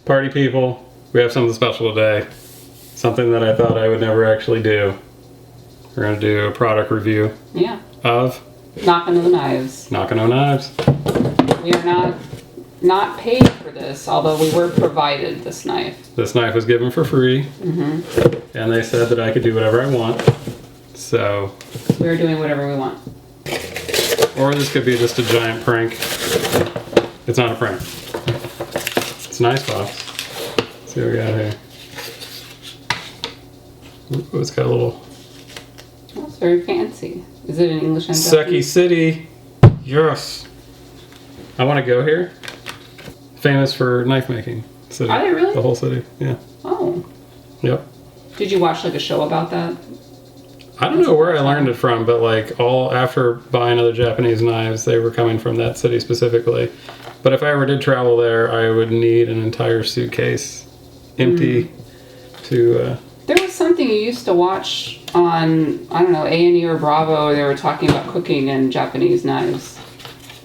Party people, we have something special today. Something that I thought I would never actually do. We're going to do a product review. Yeah. Of? Nakano Knives. Nakano Knives. We are not paid for this, although we were provided this knife. This knife was given for free. Mm-hmm. And they said that I could do whatever I want. So. We're doing whatever we want. Or this could be just a giant prank. It's not a prank. It's a nice box. Let's see what we got here. Ooh, it's got a little... Oh, it's very fancy. Is it in English and Seki Japanese? City. Yes. I want to go here. Famous for knife making. City. Are they really? The whole city, yeah. Oh. Yep. Did you watch like a show about that? I don't know where I learned it from, but like all after buying other Japanese knives, they were coming from that city specifically. But if I ever did travel there, I would need an entire suitcase empty to... There was something you used to watch on, I don't know, A&E or Bravo. They were talking about cooking and Japanese knives.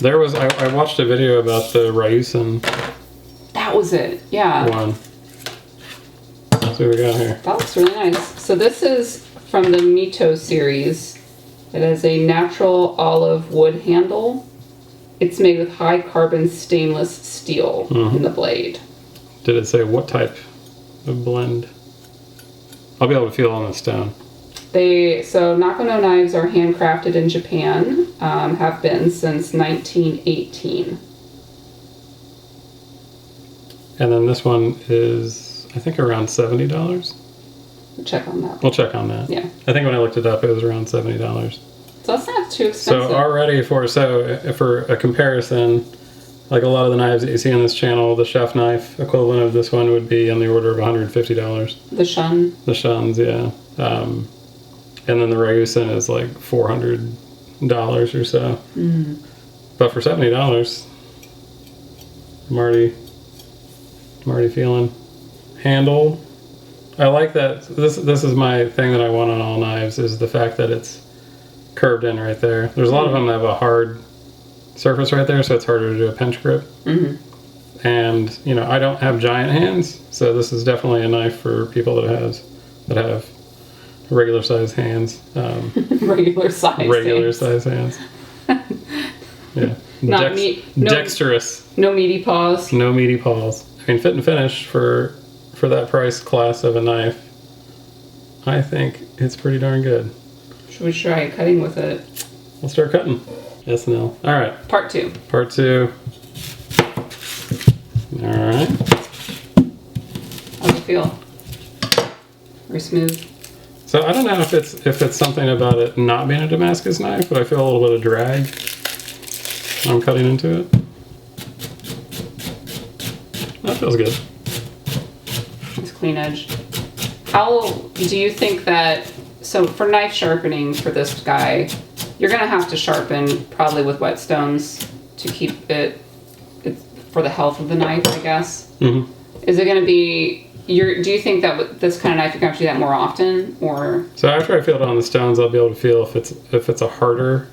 There was, I watched a video about the Ryusen. That was it, yeah. One. Let's see what we got here. That looks really nice. So this is from the Mito series. It has a natural olive wood handle. It's made with high carbon stainless steel in the blade. Did it say what type of blend? I'll be able to feel on the stone. So Nakano knives are handcrafted in Japan, have been since 1918. And then this one is, I think, around $70. We'll check on that. We'll check on that. Yeah. I think when I looked it up, it was around $70. So that's not too expensive. So already for a comparison, like a lot of the knives that you see on this channel, the chef knife equivalent of this one would be on the order of $150. The shun? The shuns, yeah. And then the Ryusen is like $400 or so. Mm-hmm. But for $70, I'm already feeling. Handle. I like that. This is my thing that I want on all knives, is the fact that it's curved in right there. There's a lot of them that have a hard surface right there, so it's harder to do a pinch grip. Mm-hmm. And you know, I don't have giant hands, so this is definitely a knife for people that have regular size hands. Regular size hands. Yeah. Dexterous. No meaty paws. No meaty paws. I mean, fit and finish for that price class of a knife, I think it's pretty darn good. Should we try cutting with it? We'll start cutting. Yes, no. All right. Part 2. Part 2. All right. How's it feel? Very smooth. So I don't know if it's something about it not being a Damascus knife, but I feel a little bit of drag when I'm cutting into it. That feels good. It's clean edge. How do you think that, so for knife sharpening for this guy, you're going to have to sharpen probably with whetstones to keep it for the health of the knife, I guess. Mm-hmm. Is it going to be, do you think that with this kind of knife you can have to do that more often, or? So after I feel it on the stones, I'll be able to feel if it's a harder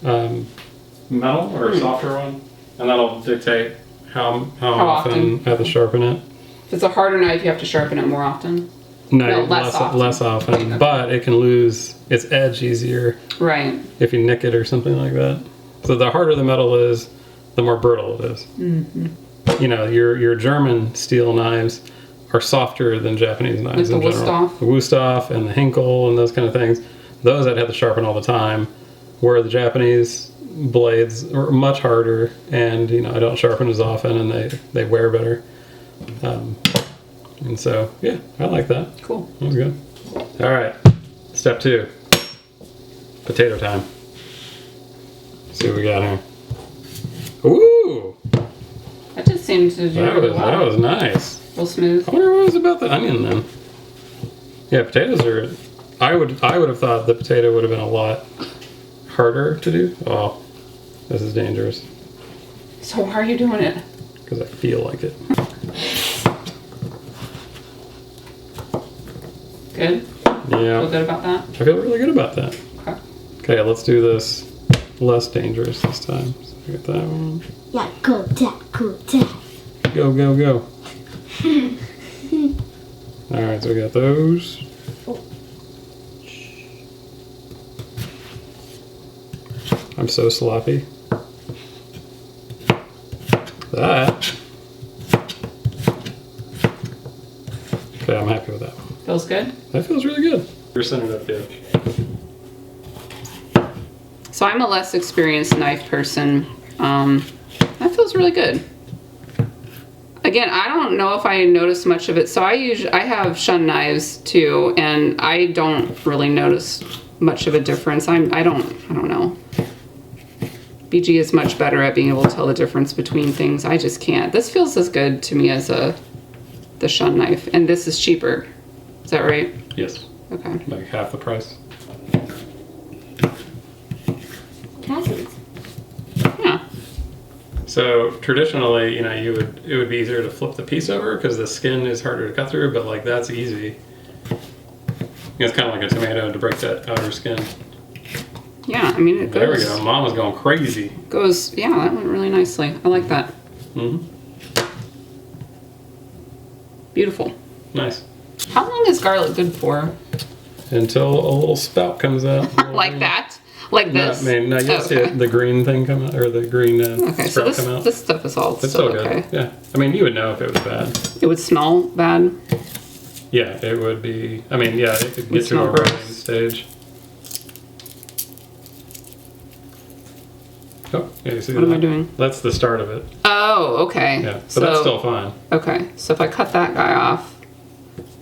metal or a softer one, and that'll dictate how often I have to sharpen it. If it's a harder knife, you have to sharpen it more often? No, less often. Okay. But it can lose its edge easier. Right. If you nick it or something like that. So the harder the metal is, the more brittle it is. Mm-hmm. You know, your German steel knives are softer than Japanese knives in general. Wüsthof? The Wüsthof and the Henkel and those kind of things. Those I'd have to sharpen all the time. Where the Japanese blades are much harder, and you know, I don't sharpen as often, and they wear better. And so, yeah, I like that. Cool. That was good. All right, step 2. Potato time. Let's see what we got here. Ooh! That just seems to do really well. That was nice. Real smooth. I wonder what it was about the onion then. Yeah, potatoes are... I would have thought the potato would have been a lot harder to do. Oh, this is dangerous. So why are you doing it? Because I feel like it. Good? Yeah. Feel good about that? I feel really good about that. Okay. Okay, let's do this less dangerous this time. So I get that one. Yeah, go, tap, go, tap. Go, go, go. Alright, so we got those. I'm so sloppy. That. Okay, I'm happy with that one. Feels good? That feels really good. You're centered up, yeah. So I'm a less experienced knife person. That feels really good. Again, I don't know if I notice much of it. So I have shun knives too, and I don't really notice much of a difference. I don't know. BG is much better at being able to tell the difference between things. I just can't. This feels as good to me as the shun knife, and this is cheaper. Is that right? Yes. Okay. Like half the price. Yeah. So traditionally, it would be easier to flip the piece over because the skin is harder to cut through, but like that's easy. It's kind of like a tomato to break that outer skin. Yeah, I mean it goes. There we go. Mom was going crazy. Goes. Yeah, that went really nicely. I like that. Mm-hmm. Beautiful. Nice. How long is garlic good for? Until a little spout comes out. Like that? Like this? No, you'll see the green thing come out, or the green sprout come out. This stuff is all It's still still okay. good. Yeah. I mean, you would know if it was bad. It would smell bad? Yeah, it would be. I mean, yeah, it could get to smell a gross. rolling stage. Oh, yeah, you see What am I doing? That's the start of it. Oh, okay. Yeah, but that's still fine. Okay, so if I cut that guy off.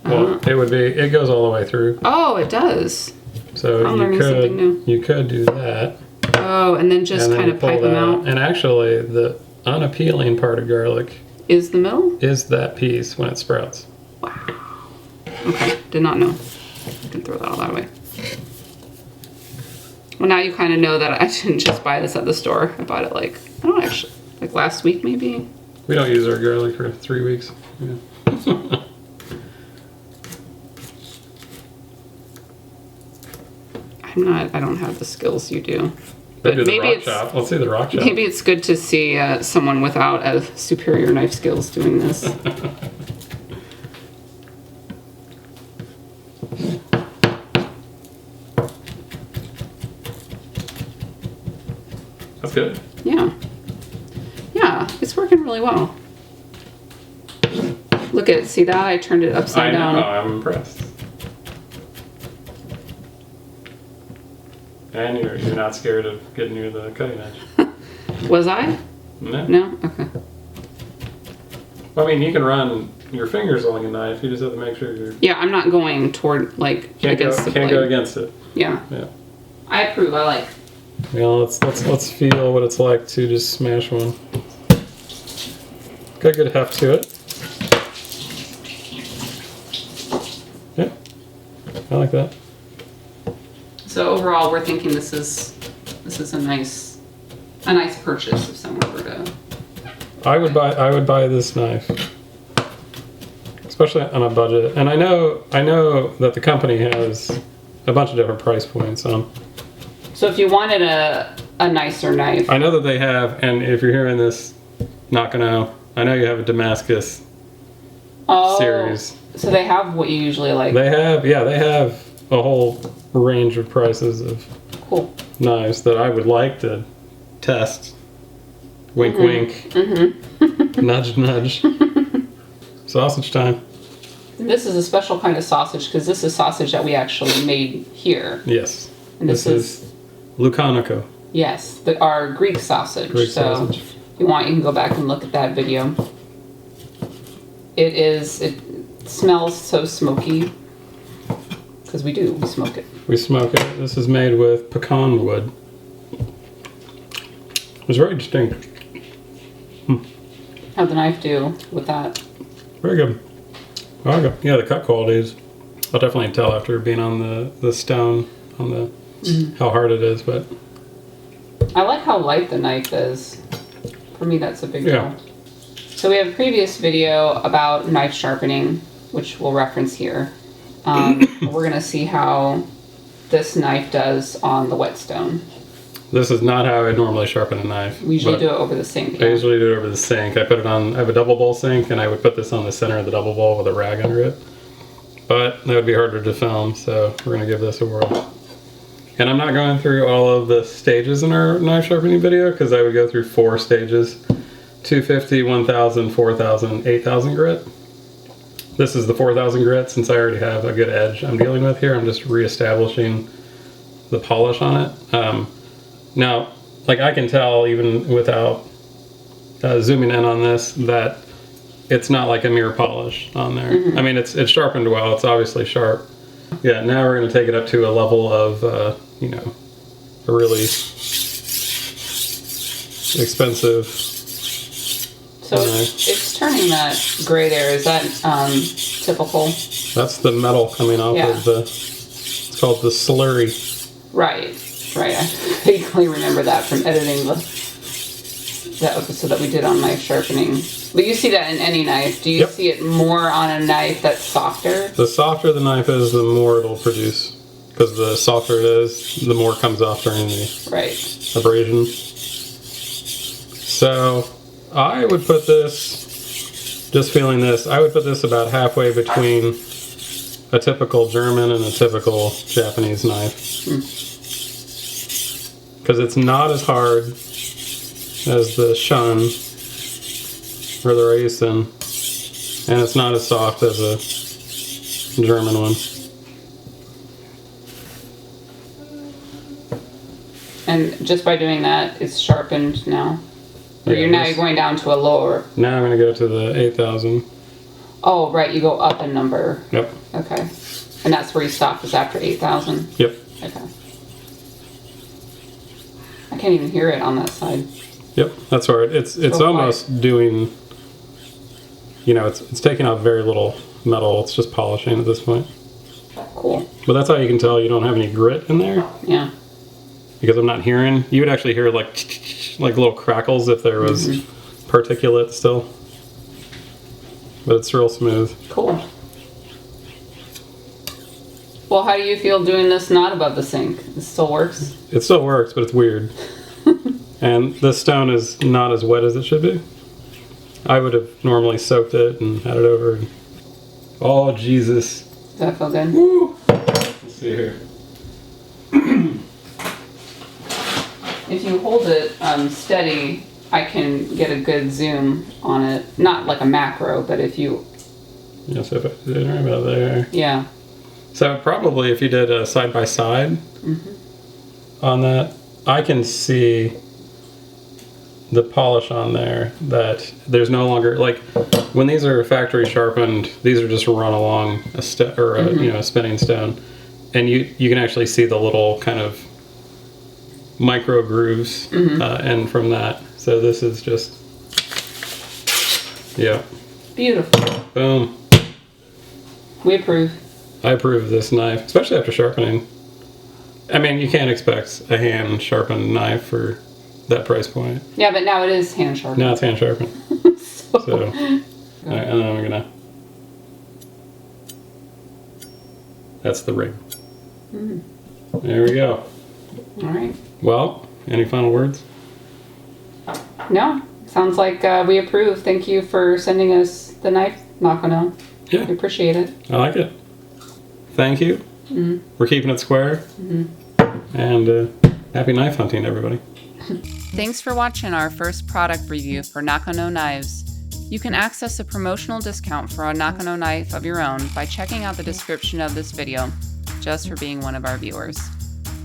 Well, it goes all the way through. Oh, it does. So I'm learning something new. you could do that. Oh, and then just kind of pipe them out. And actually, the unappealing part of garlic is the middle? Is that piece when it sprouts. Wow. Okay, did not know. I can throw that all that away. Well, now you kind of know that I didn't just buy this at the store. I bought it like last week maybe. We don't use our garlic for 3 weeks. Yeah. I don't have the skills you do. But maybe it's let's see the rock chop. Maybe it's good to see someone without superior knife skills doing this. That's good. Yeah. Yeah, it's working really well. Look at it. See that? I turned it upside down. I know. I'm impressed. And you're not scared of getting near the cutting edge. Was I? No. No? Okay. Well, I mean, you can run your fingers along a knife. You just have to make sure you're... Yeah, I'm not going toward, against the blade. Can't go against it. Yeah. Yeah. I approve. I like. Yeah, let's feel what it's like to just smash one. Got a good heft to it. Yeah. I like that. So overall, we're thinking this is a nice purchase if someone were to. I would buy this knife, especially on a budget. And I know that the company has a bunch of different price points on. So if you wanted a nicer knife, I know that they have, and if you're hearing this, Nakano, I know you have a Damascus series. So they have what you usually like. They have a whole range of prices of knives that I would like to test. Wink, wink. Nudge, nudge. Sausage time. And this is a special kind of sausage because this is sausage that we actually made here. Yes. And this is Nakano. Yes, our Greek sausage. Sausage. If you want, you can go back and look at that video. It smells so smoky. Because we smoke it. We smoke it. This is made with pecan wood. It's very distinct. How'd the knife do with that? Very good. Yeah, the cut quality is, I'll definitely tell after being on the stone, on the how hard it is, but. I like how light the knife is. For me, that's a big deal. So we have a previous video about knife sharpening, which we'll reference here. We're going to see how this knife does on the whetstone. This is not how I normally sharpen a knife. We usually do it over the sink. I usually do it over the sink. I put it on, I have a double bowl sink, and I would put this on the center of the double bowl with a rag under it. But that would be harder to film, so we're gonna give this a whirl. And I'm not going through all of the stages in our knife sharpening video, because I would go through 4 stages. 250, 1000, 4000, 8000 grit. This is the 4000 grit, since I already have a good edge I'm dealing with here. I'm just reestablishing the polish on it. Now, like I can tell even without zooming in on this that it's not like a mirror polish on there. Mm-hmm. I mean, it's sharpened well. It's obviously sharp. Yeah, now we're going to take it up to a level of, you know, a really expensive. So it's turning that gray there. Is that typical? That's the metal coming off of the, it's called the slurry. Right. Right, I vaguely remember that from editing that episode that we did on knife sharpening. But you see that in any knife. Do you see it more on a knife that's softer? The softer the knife is, the more it'll produce. Because the softer it is, the more comes off during the abrasion. So I would put this, just feeling this, I would put this about halfway between a typical German and a typical Japanese knife. Because it's not as hard as the Shun or the Raisen, and it's not as soft as a German one. And just by doing that, it's sharpened now? Or you're going down to a lower? Now I'm going to go to the 8000. Oh, right, you go up in number. Yep. Okay. And that's where you stop, is after 8000? Yep. Okay. I can't even hear it on that side. Yep, that's hard. It's almost doing, you know, it's taking out very little metal. It's just polishing at this point. Cool. But that's how you can tell you don't have any grit in there. Yeah. Because I'm not hearing. You would actually hear like little crackles if there was particulate still. But it's real smooth. Cool. Well, how do you feel doing this not above the sink? It still works? It still works, but it's weird. And this stone is not as wet as it should be. I would have normally soaked it and had it over. Oh, Jesus. Does that feel good? Woo. Let's see here. If you hold it steady, I can get a good zoom on it. Not like a macro, but if you... Yeah, so if I did it right about there. Yeah. So probably if you did a side-by-side on that, I can see the polish on there, that there's no longer, like, when these are factory sharpened, these are just run along a a spinning stone, and you can actually see the little kind of micro grooves and from that. So this is just, yeah. Beautiful. Boom. We approve. I approve of this knife, especially after sharpening. I mean, you can't expect a hand sharpened knife for that price point. Yeah, but now it is hand sharpened. Now it's hand sharpened. so all right, and then I'm gonna. That's the ring. There we go. All right. Well, any final words? No. Sounds like we approve. Thank you for sending us the knife, Nakano. Yeah. We appreciate it. I like it. Thank you. We're keeping it square. And happy knife hunting, everybody. Thanks for watching our first product review for Nakano Knives. You can access a promotional discount for a Nakano knife of your own by checking out the description of this video, just for being one of our viewers.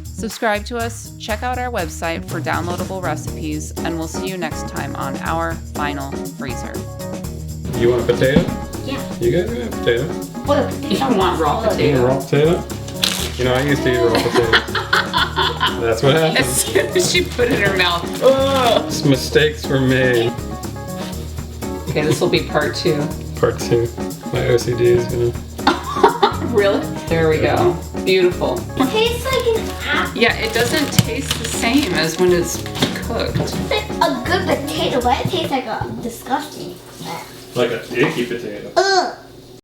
Subscribe to us, check out our website for downloadable recipes, and we'll see you next time on Our Final Freezer. You want a potato? Yeah. You guys can have a potato. What a potato? You don't want raw You potato. want a raw potato? You know, I used to eat raw potatoes. That's what happened. As soon as she put it in her mouth. Some mistakes were made. Okay, this will be part 2. Part 2. My OCD is gonna... Really? There we go. Beautiful. It tastes like an apple. Yeah, it doesn't taste the same as when it's cooked. It's like a good potato, but it tastes like a disgusting. Like a icky potato. Ugh.